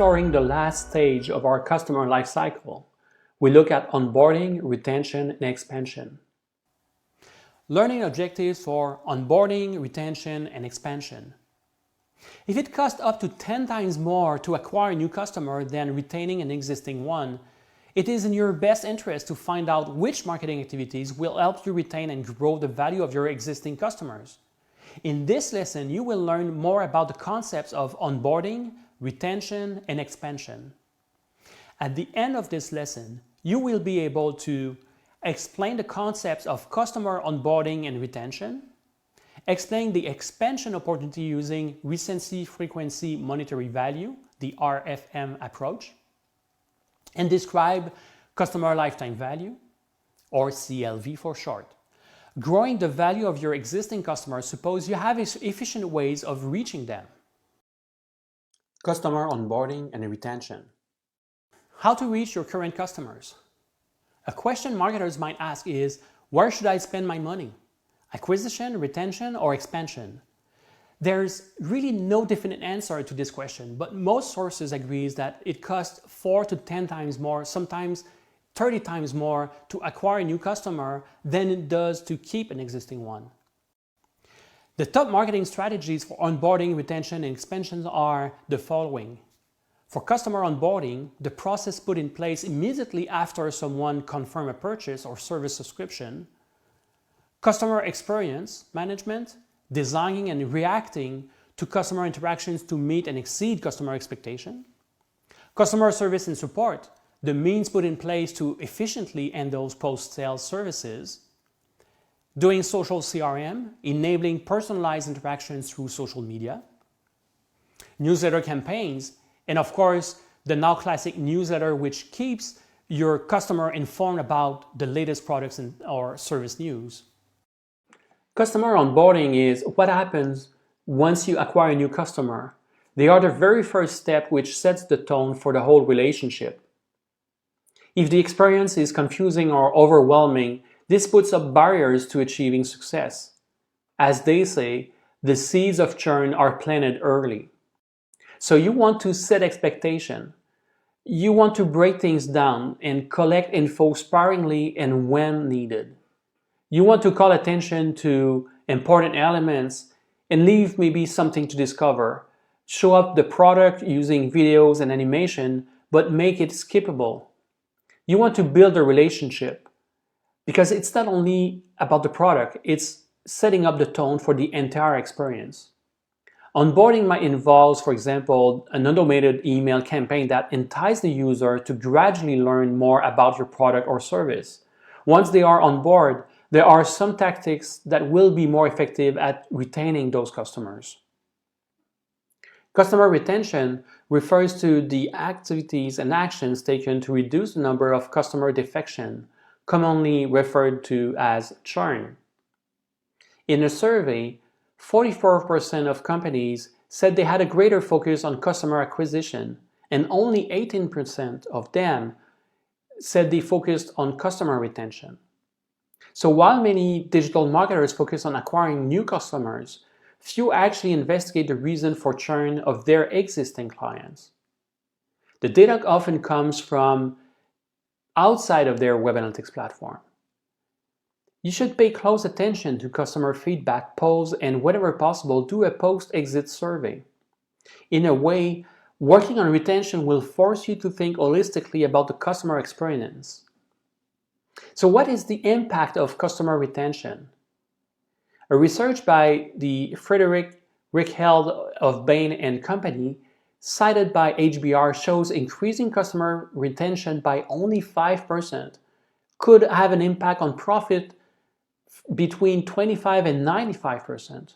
exploring the last stage of our customer lifecycle. We look at onboarding, retention, and expansion. Learning objectives for onboarding, retention, and expansion. If it costs up to 10 times more to acquire a new customer than retaining an existing one, it is in your best interest to find out which marketing activities will help you retain and grow the value of your existing customers. In this lesson, you will learn more about the concepts of onboarding, retention, and expansion. At the end of this lesson, you will be able to explain the concepts of customer onboarding and retention, explain the expansion opportunity using recency frequency monetary value, the RFM approach, and describe customer lifetime value, or CLV for short. Growing the value of your existing customers suppose you have efficient ways of reaching them. Customer onboarding and retention. How to reach your current customers. A question marketers might ask is, where should I spend my money? Acquisition, retention, or expansion? There's really no definite answer to this question, but most sources agree that it costs 4 to 10 times more, sometimes 30 times more to acquire a new customer than it does to keep an existing one. The top marketing strategies for onboarding, retention, and expansion are the following. For customer onboarding, the process put in place immediately after someone confirms a purchase or service subscription. Customer experience management, designing and reacting to customer interactions to meet and exceed customer expectation. Customer service and support, the means put in place to efficiently handle post-sales services. Doing social CRM, enabling personalized interactions through social media. Newsletter campaigns, and of course, the now classic newsletter, which keeps your customer informed about the latest products or service news. Customer onboarding is what happens once you acquire a new customer. They are the very first step which sets the tone for the whole relationship. If the experience is confusing or overwhelming, this puts up barriers to achieving success. As they say, the seeds of churn are planted early. So you want to set expectation. You want to break things down and collect info sparingly and when needed. You want to call attention to important elements and leave maybe something to discover. Show up the product using videos and animation, but make it skippable. You want to build a relationship because it's not only about the product, it's setting up the tone for the entire experience. Onboarding might involve, for example, an automated email campaign that entices the user to gradually learn more about your product or service. Once they are on board, there are some tactics that will be more effective at retaining those customers. Customer retention refers to the activities and actions taken to reduce the number of customer defection, commonly referred to as churn. In a survey, 44% of companies said they had a greater focus on customer acquisition, and only 18% of them said they focused on customer retention. So while many digital marketers focus on acquiring new customers, few actually investigate the reason for churn of their existing clients. The data often comes from outside of their web analytics platform. You should pay close attention to customer feedback, polls, and whenever possible, do a post-exit survey. In a way, working on retention will force you to think holistically about the customer experience. So what is the impact of customer retention? A research by the Frederick Reichheld of Bain and Company, cited by HBR, shows increasing customer retention by only 5% could have an impact on profit between 25 and 95%.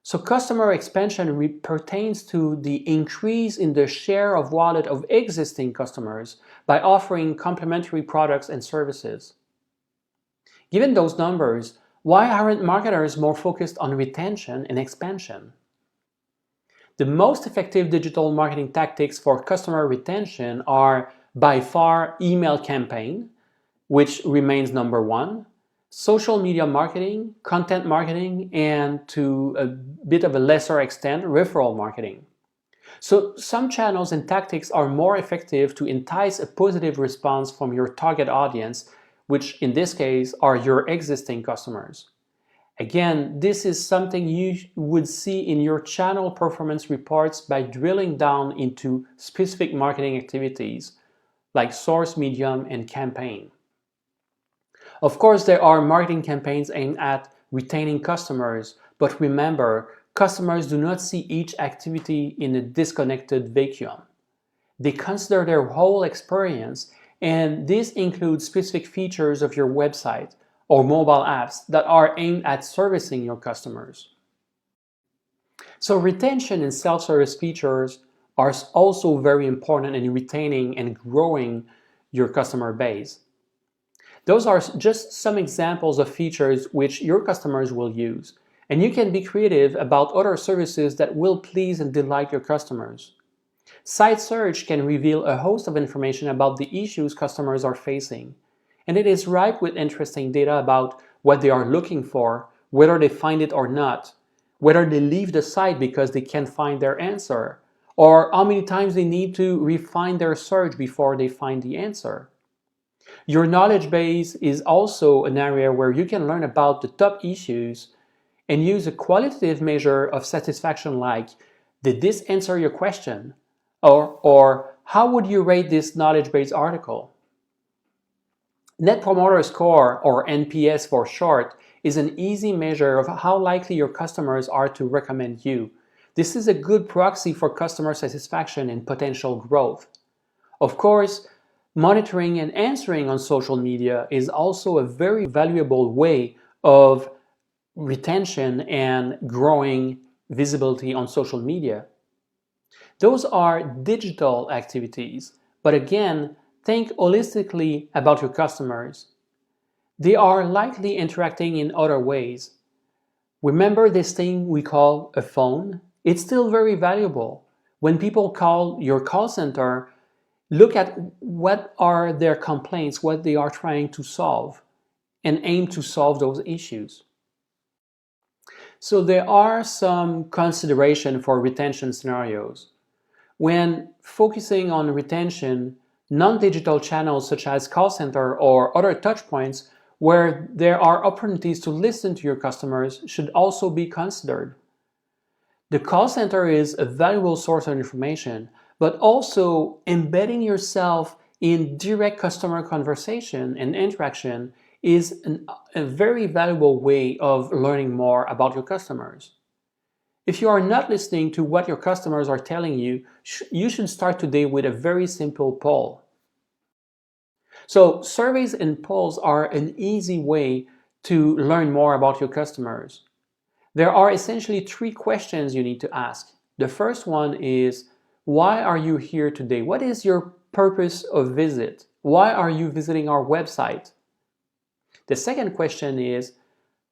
So customer expansion pertains to the increase in the share of wallet of existing customers by offering complementary products and services. Given those numbers, why aren't marketers more focused on retention and expansion? The most effective digital marketing tactics for customer retention are by far email campaign, which remains number one, social media marketing, content marketing, and to a bit of a lesser extent, referral marketing. So some channels and tactics are more effective to entice a positive response from your target audience, which in this case are your existing customers. Again, this is something you would see in your channel performance reports by drilling down into specific marketing activities like source, medium, and campaign. Of course, there are marketing campaigns aimed at retaining customers, but remember, customers do not see each activity in a disconnected vacuum. They consider their whole experience, and this includes specific features of your website or mobile apps that are aimed at servicing your customers. So retention and self-service features are also very important in retaining and growing your customer base. Those are just some examples of features which your customers will use, and you can be creative about other services that will please and delight your customers. Site search can reveal a host of information about the issues customers are facing, and it is ripe with interesting data about what they are looking for, whether they find it or not, whether they leave the site because they can't find their answer, or how many times they need to refine their search before they find the answer. Your knowledge base is also an area where you can learn about the top issues and use a qualitative measure of satisfaction like, did this answer your question? Or how would you rate this knowledge base article? Net Promoter Score, or NPS for short, is an easy measure of how likely your customers are to recommend you. This is a good proxy for customer satisfaction and potential growth. Of course, monitoring and answering on social media is also a very valuable way of retention and growing visibility on social media. Those are digital activities, but again, think holistically about your customers. They are likely interacting in other ways. Remember this thing we call a phone? It's still very valuable. When people call your call center, look at what are their complaints, what they are trying to solve, and aim to solve those issues. So there are some consideration for retention scenarios. When focusing on retention, non-digital channels such as call center or other touchpoints where there are opportunities to listen to your customers should also be considered. The call center is a valuable source of information, but also embedding yourself in direct customer conversation and interaction is a very valuable way of learning more about your customers. If you are not listening to what your customers are telling you, you should start today with a very simple poll. So surveys and polls are an easy way to learn more about your customers. There are essentially 3 questions you need to ask. The first one is, why are you here today? What is your purpose of visit? Why are you visiting our website? The second question is,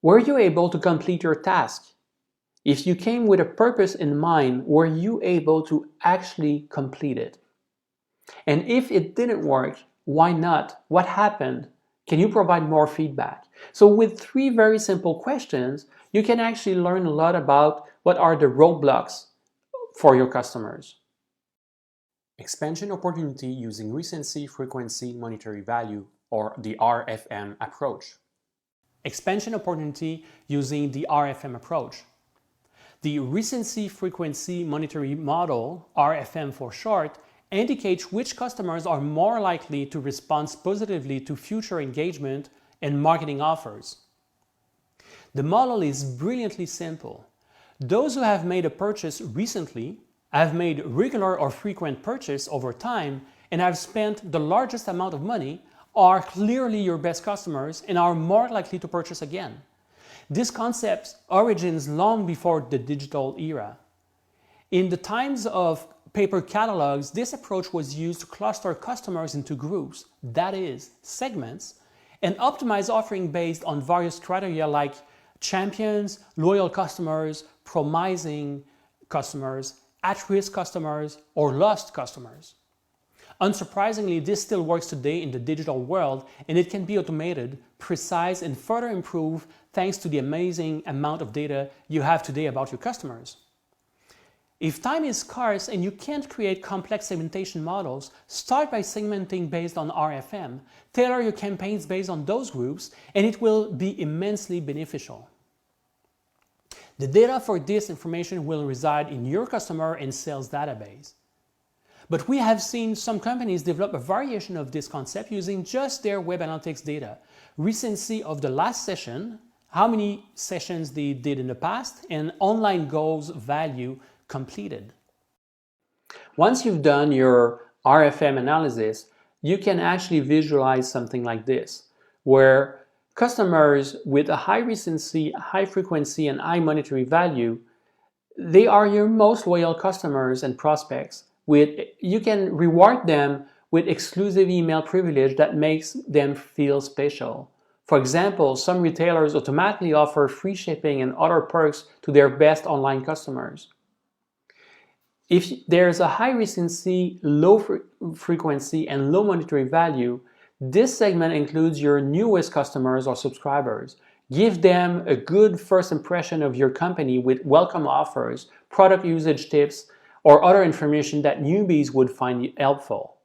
were you able to complete your task? If you came with a purpose in mind, were you able to actually complete it? And if it didn't work, why not? What happened? Can you provide more feedback? So with 3 very simple questions, you can actually learn a lot about what are the roadblocks for your customers. Expansion opportunity using recency, frequency, monetary value, or the RFM approach. Expansion opportunity using the RFM approach. The recency, frequency, monetary model, RFM for short, indicates which customers are more likely to respond positively to future engagement and marketing offers. The model is brilliantly simple. Those who have made a purchase recently, have made regular or frequent purchase over time, and have spent the largest amount of money are clearly your best customers and are more likely to purchase again. This concept origins long before the digital era. In the times of paper catalogs, this approach was used to cluster customers into groups, that is, segments, and optimize offering based on various criteria like champions, loyal customers, promising customers, at-risk customers, or lost customers. Unsurprisingly, this still works today in the digital world, and it can be automated, precise, and further improved thanks to the amazing amount of data you have today about your customers. If time is scarce and you can't create complex segmentation models, start by segmenting based on RFM, tailor your campaigns based on those groups, and it will be immensely beneficial. The data for this information will reside in your customer and sales database. But we have seen some companies develop a variation of this concept using just their web analytics data, recency of the last session, how many sessions they did in the past, and online goals value completed. Once you've done your RFM analysis, you can actually visualize something like this, where customers with a high recency, high frequency, and high monetary value, they are your most loyal customers and prospects. You can reward them with exclusive email privilege that makes them feel special. For example, some retailers automatically offer free shipping and other perks to their best online customers. If there's a high recency, low frequency, and low monetary value, this segment includes your newest customers or subscribers. Give them a good first impression of your company with welcome offers, product usage tips, or other information that newbies would find helpful.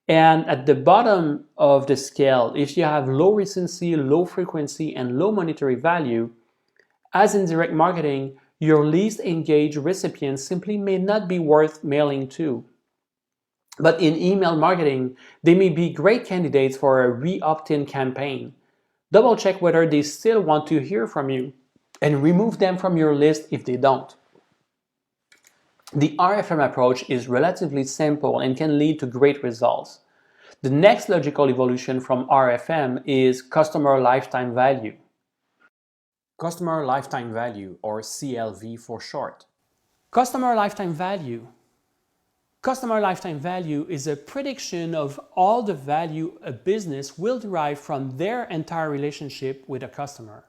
And at the bottom of the scale, if you have low recency, low frequency, and low monetary value, as in direct marketing, your least engaged recipients simply may not be worth mailing to. But in email marketing, they may be great candidates for a re-opt-in campaign. Double check whether they still want to hear from you and remove them from your list if they don't. The RFM approach is relatively simple and can lead to great results. The next logical evolution from RFM is customer lifetime value. Customer lifetime value, or CLV for short. Customer lifetime value. Customer lifetime value is a prediction of all the value a business will derive from their entire relationship with a customer.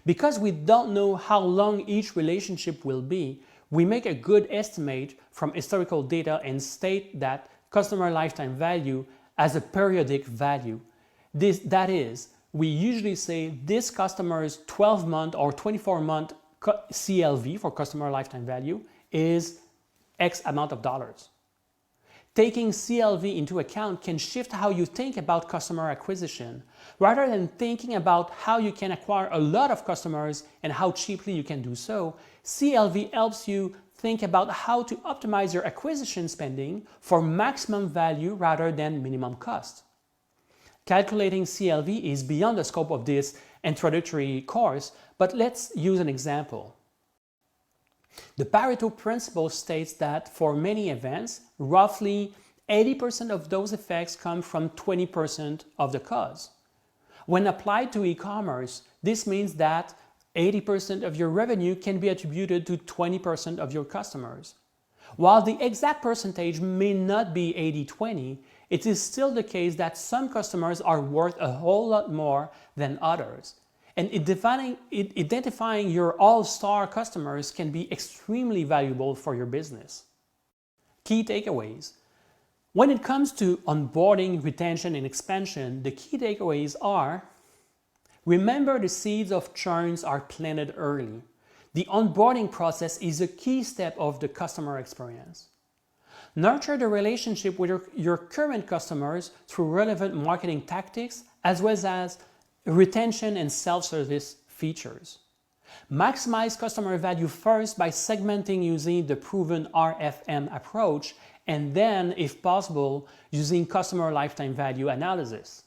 Because we don't know how long each relationship will be, we make a good estimate from historical data and state that customer lifetime value as a periodic value. That is, we usually say this customer's 12-month or 24-month CLV for customer lifetime value is X amount of dollars. Taking CLV into account can shift how you think about customer acquisition. Rather than thinking about how you can acquire a lot of customers and how cheaply you can do so, CLV helps you think about how to optimize your acquisition spending for maximum value rather than minimum cost. Calculating CLV is beyond the scope of this introductory course, but let's use an example. The Pareto principle states that for many events, roughly 80% of those effects come from 20% of the cause. When applied to e-commerce, this means that 80% of your revenue can be attributed to 20% of your customers. While the exact percentage may not be 80-20, it is still the case that some customers are worth a whole lot more than others. And identifying your all-star customers can be extremely valuable for your business. Key takeaways. When it comes to onboarding, retention, and expansion, the key takeaways are: remember, the seeds of churns are planted early. The onboarding process is a key step of the customer experience. Nurture the relationship with your current customers through relevant marketing tactics as well as retention and self-service features. Maximize customer value first by segmenting using the proven RFM approach, and then, if possible, using customer lifetime value analysis.